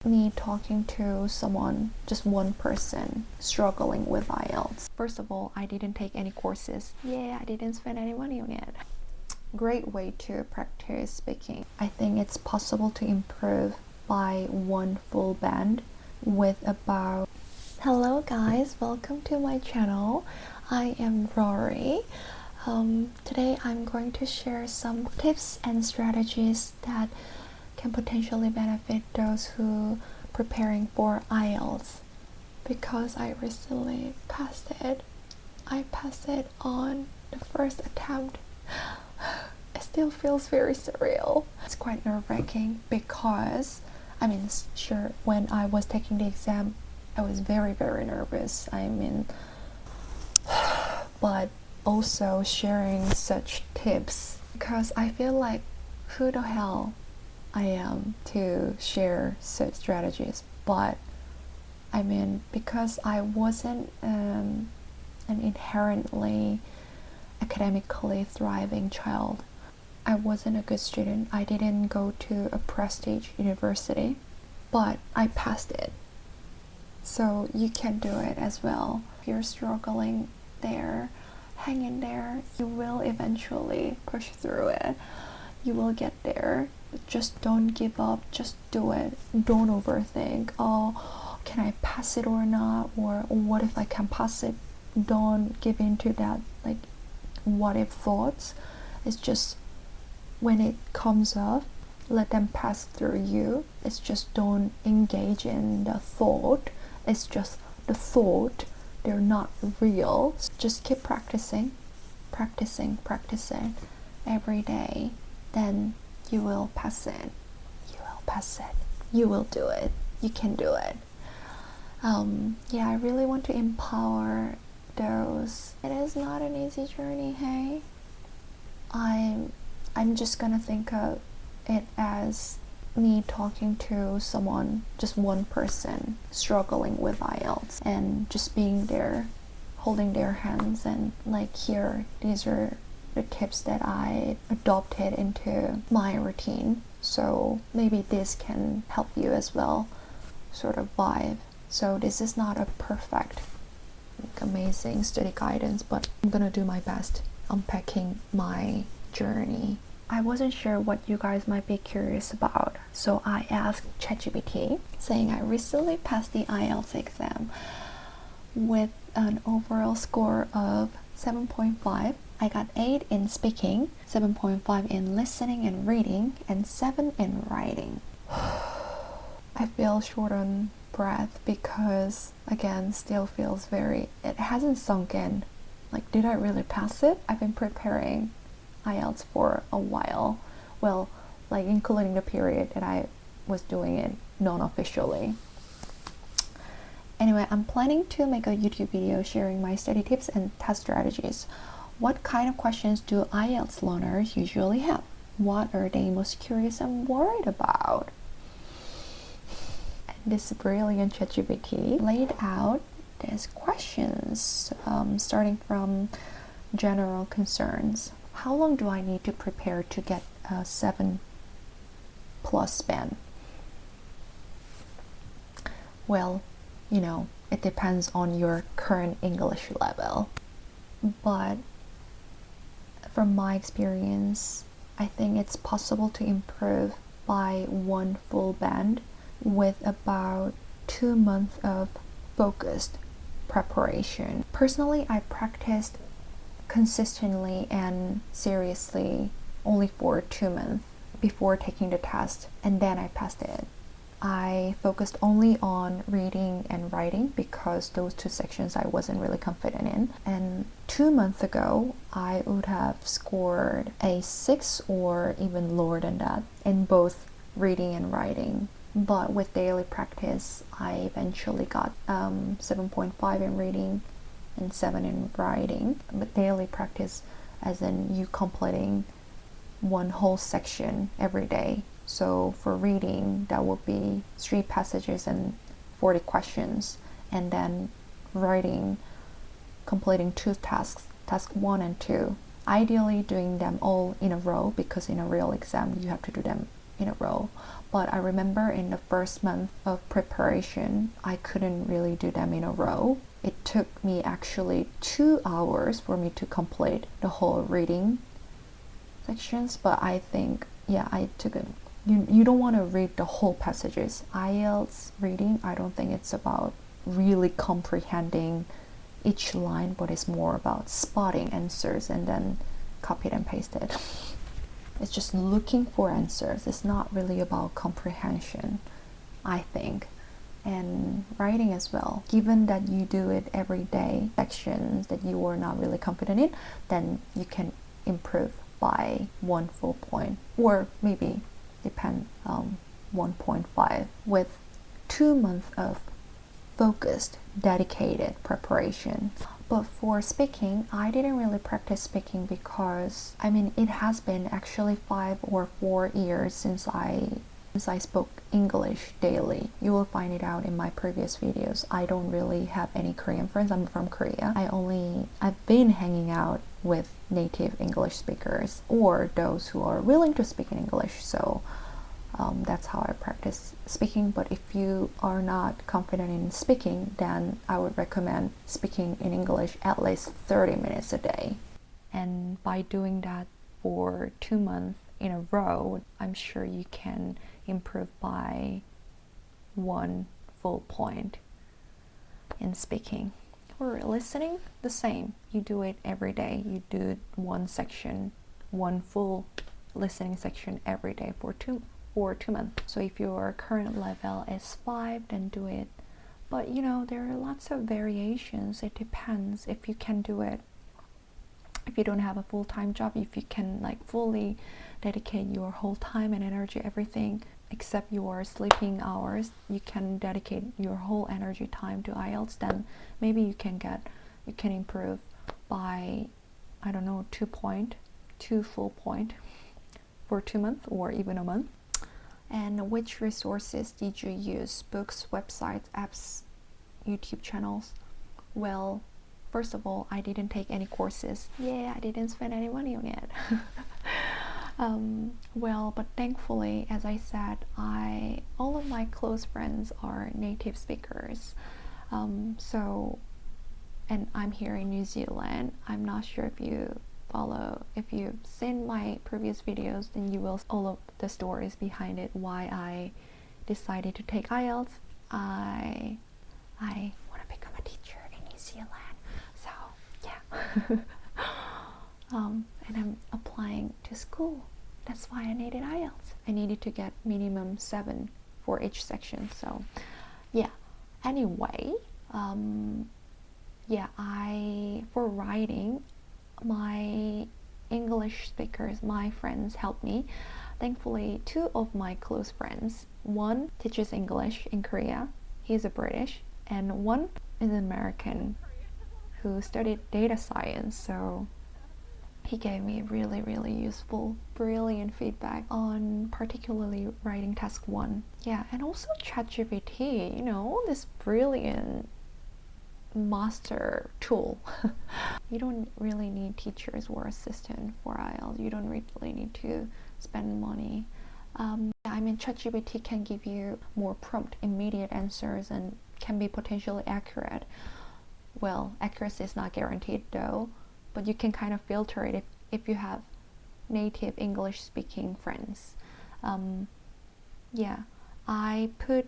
me talking to someone, just one person struggling with IELTS. First of all, I didn't take any courses. Yeah, I didn't spend any money on it. Great way to practice speaking. I think it's possible to improve by one full band with about... Hello guys, welcome to my channel. I am Rory. Today I'm going to share some tips and strategies that can potentially benefit those who preparing for IELTS, because I recently passed it. I passed it on the first attempt. It still feels very surreal. It's quite nerve-wracking because, sure, when I was taking the exam, I was very nervous. But also sharing such tips because I feel like who the hell I am to share such strategies. But because I wasn't an inherently academically thriving child, I wasn't a good student. I didn't go to a prestige university, but I passed it. So you can do it as well. If you're struggling there, hang in there. You will eventually push through it. You will get there. Just don't give up. Just do it. Don't overthink. Oh, can I pass it or not? Or what if I can pass it? Don't give in to that what if thoughts. It's just when it comes up, let them pass through you. It's just don't engage in the thought. It's just the thought. They're not real. Just keep practicing every day. Then you will pass it. You will do it. You can do it. I really want to empower those. It is not an easy journey, hey? I'm just gonna think of it as me talking to someone, just one person struggling with IELTS, and just being there, holding their hands, and here, these are the tips that I adopted into my routine. So maybe this can help you as well, sort of vibe. So this is not a perfect, amazing study guidance, but I'm gonna do my best unpacking my journey. I wasn't sure what you guys might be curious about, so I asked ChatGPT, saying I recently passed the IELTS exam with an overall score of 7.5. I got 8 in speaking, 7.5 in listening and reading, and 7 in writing. I feel short on breath because, again, still feels it hasn't sunk in. Did I really pass it? I've been preparing IELTS for a while. Well, including the period that I was doing it non-officially. Anyway, I'm planning to make a YouTube video sharing my study tips and test strategies. What kind of questions do IELTS learners usually have? What are they most curious and worried about? And this brilliant ChatGPT laid out these questions, starting from general concerns. How long do I need to prepare to get a 7+ span? Well, it depends on your current English level. But from my experience, I think it's possible to improve by one full band with about 2 months of focused preparation. Personally, I practiced consistently and seriously only for 2 months before taking the test, and then I passed it. I focused only on reading and writing because those 2 sections I wasn't really confident in. And 2 months ago, I would have scored a 6 or even lower than that in both reading and writing. But with daily practice, I eventually got 7.5 in reading and 7 in writing. But daily practice as in you completing one whole section every day. So for reading, that would be 3 passages and 40 questions. And then writing, completing 2 tasks, task 1 and 2. Ideally doing them all in a row, because in a real exam you have to do them in a row. But I remember in the first month of preparation, I couldn't really do them in a row. It took me actually 2 hours for me to complete the whole reading sections, but I think, yeah, I took it. You don't want to read the whole passages. IELTS reading, I don't think it's about really comprehending each line, but it's more about spotting answers and then copy and paste it. It's just looking for answers. It's not really about comprehension, I think. And writing as well. Given that you do it every day, sections that you are not really confident in, then you can improve by 1 full point, or maybe depend 1.5 with 2 months of focused, dedicated preparation. But for speaking, I didn't really practice speaking because it has been actually 5 or 4 years since I spoke English daily. You will find it out in my previous videos. I don't really have any Korean friends. I'm from Korea. I've been hanging out with native English speakers or those who are willing to speak in English. So that's how I practice speaking. But if you are not confident in speaking, then I would recommend speaking in English at least 30 minutes a day. And by doing that for 2 months in a row, I'm sure you can improve by 1 full point in speaking. For listening, the same. You do it every day. You do one full listening section every day for 2 months. So if your current level is 5, then do it. But there are lots of variations. It depends if you can do it. If you don't have a full-time job, if you can fully dedicate your whole time and energy, everything except your sleeping hours, you can dedicate your whole energy time to IELTS, then maybe you can improve by, I don't know, 2 full point for 2 months or even a month. And which resources did you use? Books, websites, apps, YouTube channels? Well, first of all, I didn't take any courses. Yeah, I didn't spend any money on it. But thankfully, as I said, all of my close friends are native speakers. And I'm here in New Zealand. I'm not sure if you've seen my previous videos, then you will see all of the stories behind it, why I decided to take IELTS. I want to become a teacher in New Zealand. So, yeah. And I'm applying to school. That's why I needed IELTS. I needed to get minimum 7 for each section. So, yeah. Anyway, for writing, my English speakers, my friends helped me. Thankfully, 2 of my close friends, one teaches English in Korea, he's a British, and one is an American who studied data science. So he gave me really, really useful, brilliant feedback on particularly writing task 1. Yeah, and also ChatGPT, this brilliant master tool. You don't really need teachers or assistant for IELTS. You don't really need to spend money. ChatGPT can give you more prompt, immediate answers and can be potentially accurate. Well, accuracy is not guaranteed though, but you can kind of filter it if you have native English speaking friends. I put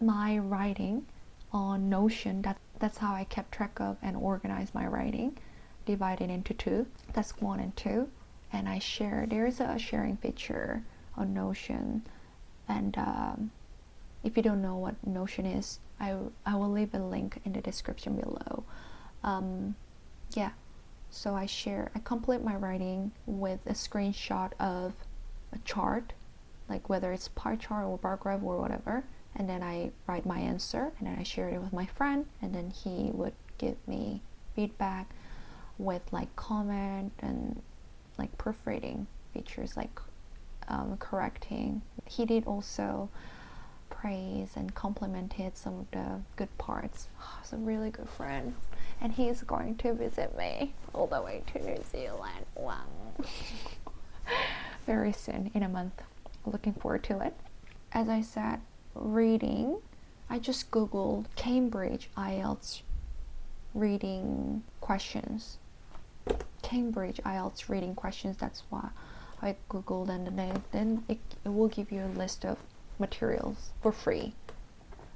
my writing on Notion. That's how I kept track of and organized my writing, divided into 2, task 1 and 2. And there's a sharing feature on Notion. And if you don't know what Notion is, I will leave a link in the description below. So I complete my writing with a screenshot of a chart, like whether it's pie chart or bar graph or whatever, and then I write my answer and then I share it with my friend, and then he would give me feedback with comment and proofreading features, correcting. He did also praise and complimented some of the good parts. He's a really good friend, and he's going to visit me all the way to New Zealand. Wow. Very soon, in a month. Looking forward to it. as I said, reading, I just googled Cambridge IELTS reading questions. Cambridge IELTS reading questions. That's why I googled, and then it will give you a list of materials for free.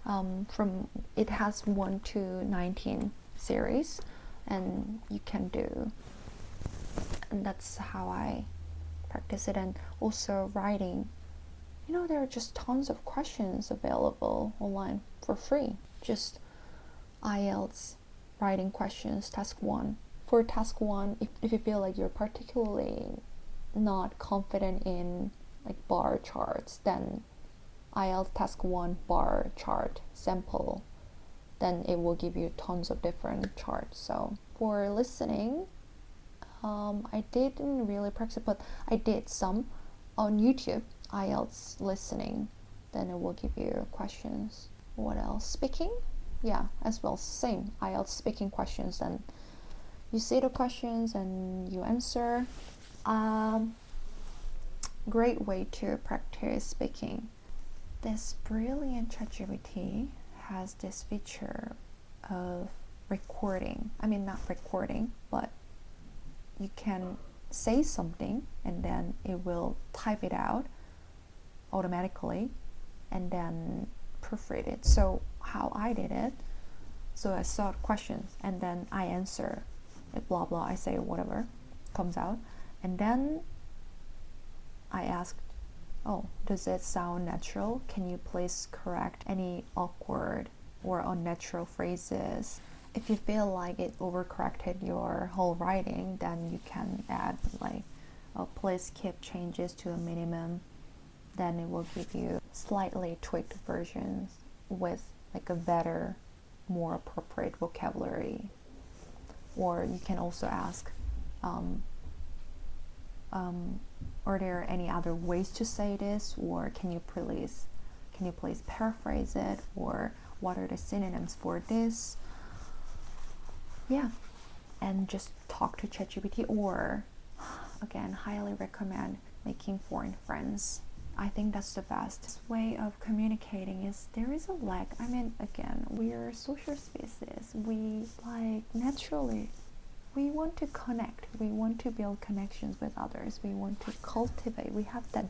From it has 1 to 19 series, and you can do, and that's how I practice it. And also writing, there are just tons of questions available online for free. Just IELTS writing questions, task 1. For task 1, if you feel like you're particularly not confident in like bar charts, then IELTS task 1 bar chart sample, then it will give you tons of different charts. So for listening, I didn't really practice, but I did some on YouTube, IELTS listening. Then it will give you questions. What else? Speaking? Yeah, as well, same. IELTS speaking questions. Then you see the questions and you answer. Great way to practice speaking. This brilliant ChatGPT has this feature of recording. I mean, not recording, but you can say something and then it will type it out automatically and then proofread it. So how I did it, so I saw questions and then I answer it, blah blah, I say whatever comes out, and then I asked, oh, does it sound natural? Can you please correct any awkward or unnatural phrases? If you feel like it overcorrected your whole writing, then you can add like, oh, please keep changes to a minimum. Then it will give you slightly tweaked versions with like a better, more appropriate vocabulary. Or you can also ask, are there any other ways to say this, or can you please paraphrase it, or what are the synonyms for this? Yeah, and just talk to ChatGPT. Or again, highly recommend making foreign friends. I think that's the best way of communicating. Is there is a lack. I mean, again, we are social species. We naturally, we want to connect. We want to build connections with others. We want to cultivate. We have that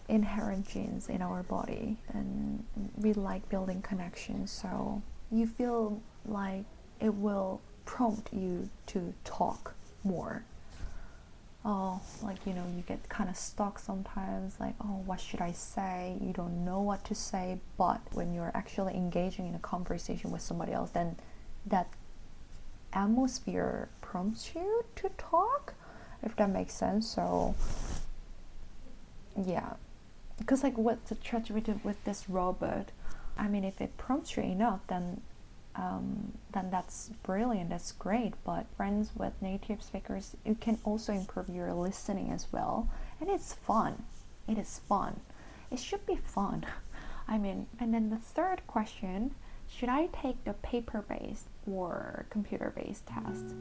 inherent genes in our body, and we like building connections. So you feel like it will prompt you to talk more. Oh, you get kind of stuck sometimes, like, oh, what should I say? You don't know what to say. But when you're actually engaging in a conversation with somebody else, then that atmosphere prompts you to talk, if that makes sense. So yeah, because like what's the ChatGPT with this robot, I mean, if it prompts you enough, then that's brilliant, that's great. But friends with native speakers, you can also improve your listening as well, and it's fun. It is fun. It should be fun. I mean, and then the third question, should I take the paper-based or computer-based test?